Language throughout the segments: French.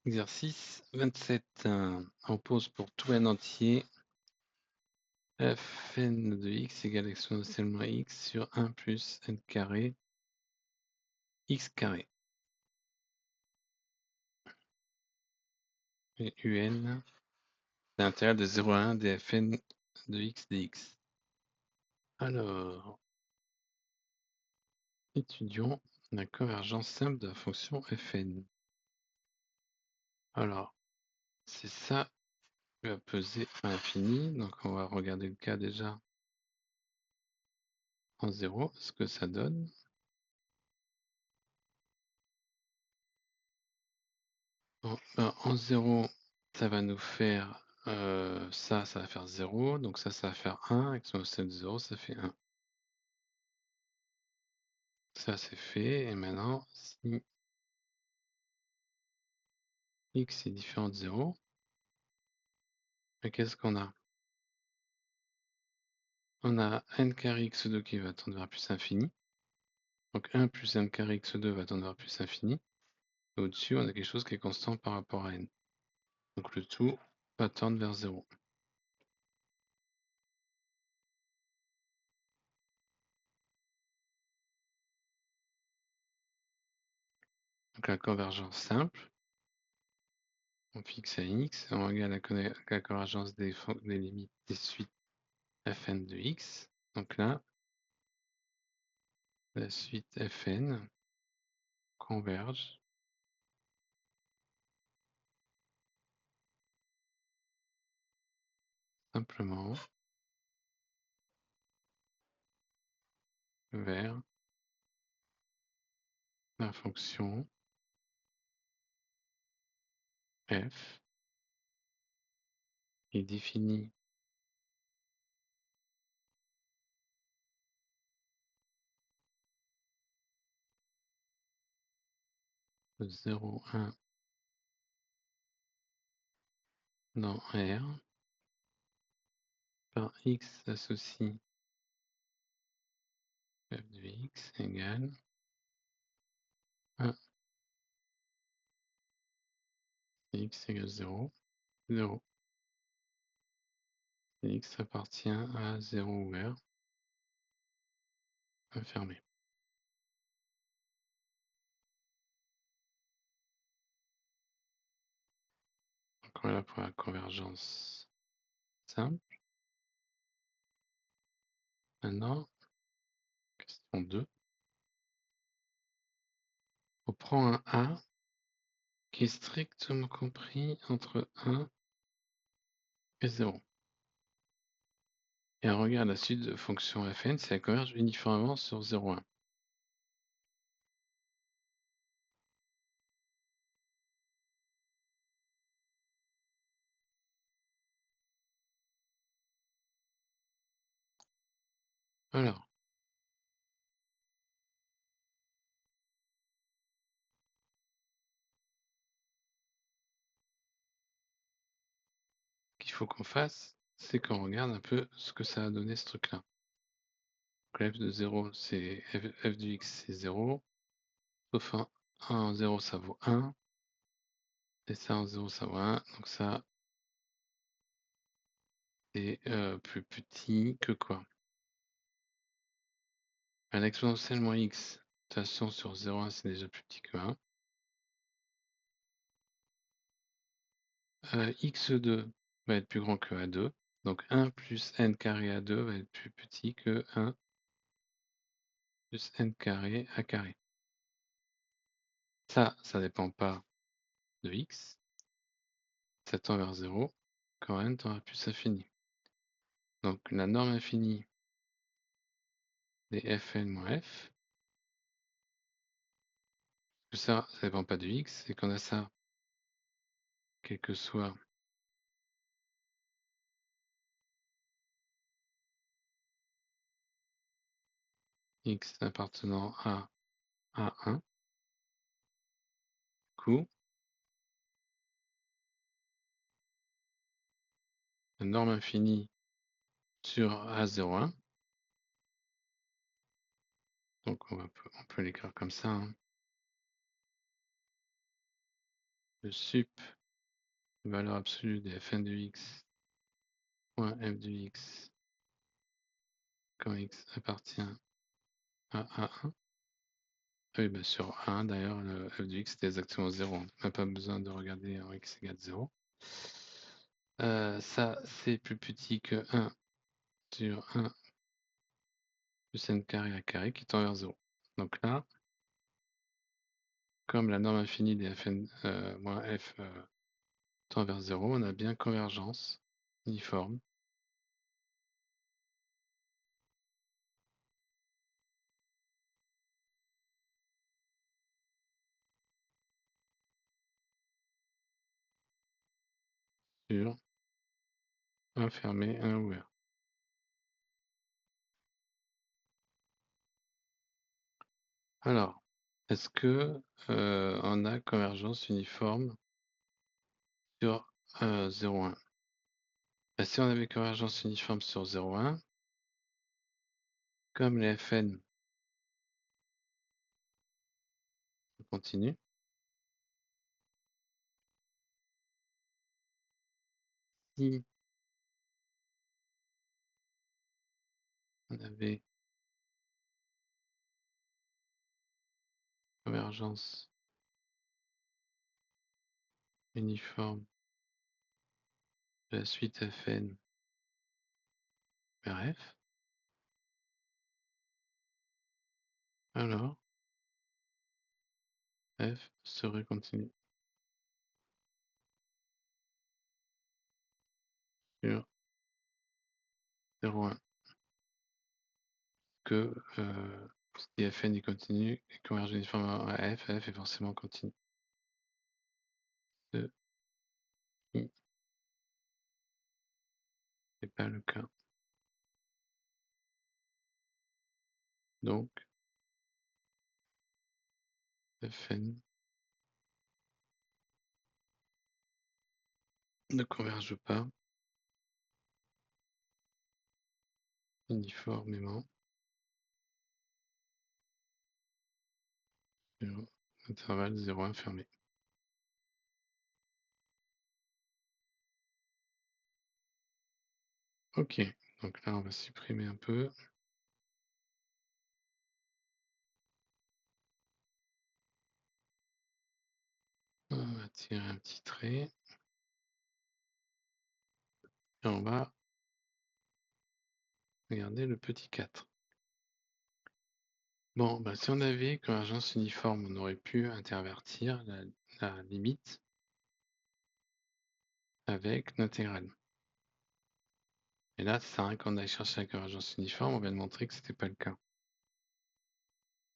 Exercice 27. On pose pour tout n entier fn de x égale exponentielle moins x sur 1 plus n carré x carré. Et un, c'est l'intérieur de 0 à 1 des fn de x dx. Alors, étudions la convergence simple de la fonction fn. Alors, c'est ça qui va peser à l'infini. Donc, on va regarder le cas déjà en 0, ce que ça donne. En 0, ça va nous faire ça va faire 0, donc ça va faire 1, exponentielle de 0, ça fait 1. Ça, c'est fait, et maintenant, si x est différent de 0, qu'est-ce qu'on a? On a n carré x2 qui va tendre vers plus infini, donc 1 plus n carré x2 va tendre vers plus infini, et au-dessus, on a quelque chose qui est constant par rapport à n. Donc le tout va tendre vers 0. Donc la convergence simple, on fixe à x, on regarde la convergence des limites des suites fn de x. Donc là, la suite fn converge simplement vers la fonction f qui est définie de 0, 1 dans R par x associe f de x égale 1 x égale 0, 0. Et x appartient à 0 ouvert, fermé. Donc voilà pour la convergence simple. Maintenant, question 2. On prend un A qui est strictement compris entre 1 et 0. Et on regarde la suite de fonction fn si elle converge uniformément sur 0, 1. Alors, ce qu'il faut qu'on fasse, c'est qu'on regarde un peu ce que ça a donné ce truc-là. Donc f de 0, c'est f de x, c'est 0, sauf 1 en 0, ça vaut 1, et ça en 0, ça vaut 1, donc ça, c'est plus petit que quoi? Un exponentielle moins x, de toute façon, sur 0, 1, c'est déjà plus petit que 1. x2 va être plus grand que a2, donc 1 plus n carré a2 va être plus petit que 1 plus n carré a carré. Ça dépend pas de x. Ça tend vers 0 quand n tend vers plus infini. Donc la norme infinie des fn moins f, que ça dépend pas de x, et qu'on a ça, quel que soit x appartenant à A1, coup, la norme infinie sur A01, donc on peut l'écrire comme ça, hein. le sup, valeur absolue de fn de x, point f de x, quand x appartient à A1. Oui, bah sur A1 d'ailleurs, le f de x c'était exactement 0. On n'a pas besoin de regarder en x égale 0. Ça, c'est plus petit que 1 sur 1 plus n carré à carré qui tend vers 0. Donc là, comme la norme infinie des fn moins f tend vers 0, on a bien convergence uniforme sur 1 fermé, 1 ouvert. Alors, est-ce que on a convergence uniforme sur 0, 1? Bah, si on avait convergence uniforme sur 0, 1, comme les Fn continuent, si on avait convergence uniforme de la suite Fn vers F, alors F serait continu sur 0, 1. Que si Fn est continu et converge uniformément à F, F est forcément continu. Ce qui n'est pas le cas. Donc, Fn ne converge pas uniformément sur l'intervalle 0,1 fermé. Ok, donc là on va supprimer un peu. On va tirer un petit trait. Et on va regarder le petit 4. Bon, bah, si on avait convergence uniforme, on aurait pu intervertir la limite avec l'intégrale. Et là, ça sert à rien qu'on aille chercher la convergence uniforme, on vient de montrer que ce n'était pas le cas.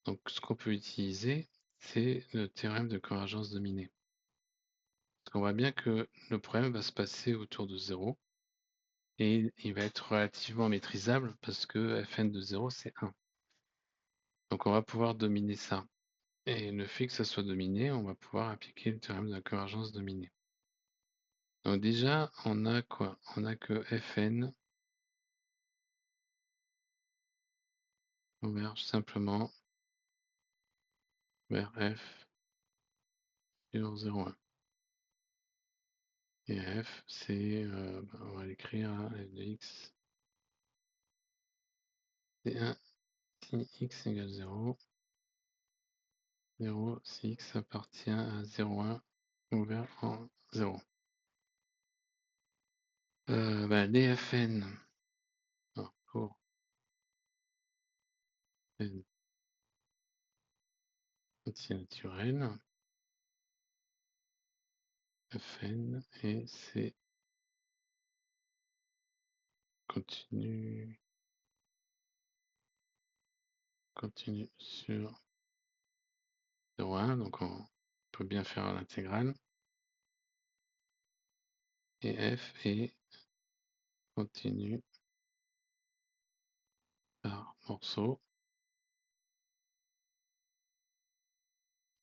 Donc ce qu'on peut utiliser, c'est le théorème de convergence dominée. Parce qu'on voit bien que le problème va se passer autour de 0. Et il va être relativement maîtrisable parce que Fn de 0, c'est 1. Donc on va pouvoir dominer ça. Et le fait que ça soit dominé, on va pouvoir appliquer le théorème de la convergence dominée. Donc déjà, on a quoi? On a que Fn converge simplement vers F sur 0,1. Et F, c'est, on va l'écrire à F de x. C'est 1 si x égale 0. 0 si x appartient à 0,1 ouvert en 0. Les Fn pour n anti-naturel, Fn et c'est continue sur 0,1, donc on peut bien faire l'intégrale. Et f est continu par morceau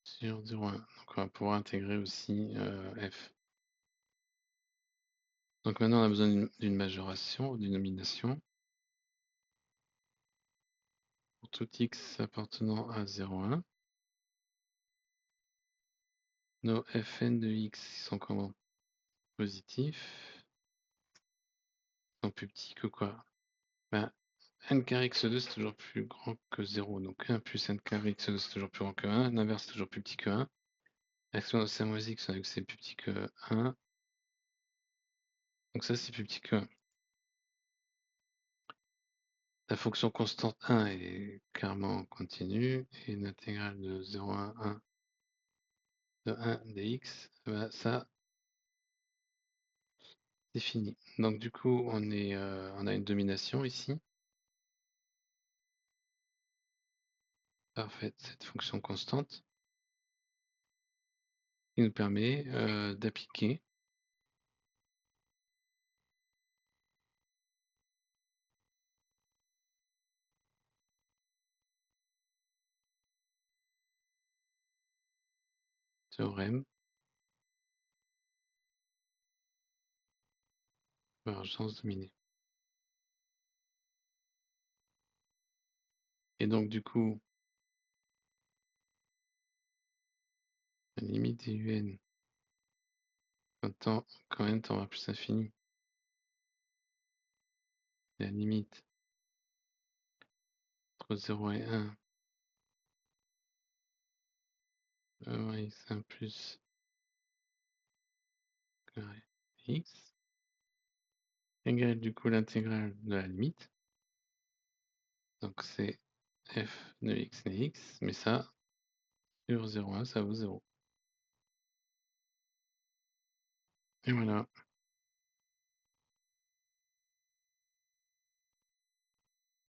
sur 0,1. Donc on va pouvoir intégrer aussi f. Donc maintenant on a besoin d'une majoration, d'une nomination. Pour tout x appartenant à 0,1. Nos fn de x, ils sont comment? Positifs. Ils sont plus petits que quoi? Ben, n carré x2 c'est toujours plus grand que 0, donc 1 plus n carré x2 c'est toujours plus grand que 1, l'inverse c'est toujours plus petit que 1. Exponentielle moins x, c'est plus petit que 1. Donc ça c'est plus petit que 1. La fonction constante 1 est clairement continue, et l'intégrale de 0 à 1 de 1 dx, ben ça c'est fini. Donc du coup on a une domination ici. Parfaite, cette fonction constante qui nous permet d'appliquer théorème convergence dominée. Et donc du coup, la limite des un quand n tend vers plus l'infini, la limite entre 0 et 1 moins x1 plus carré x égale du coup l'intégrale de la limite. Donc c'est f de x et x, mais ça, sur 0,1, ça vaut 0. Et voilà.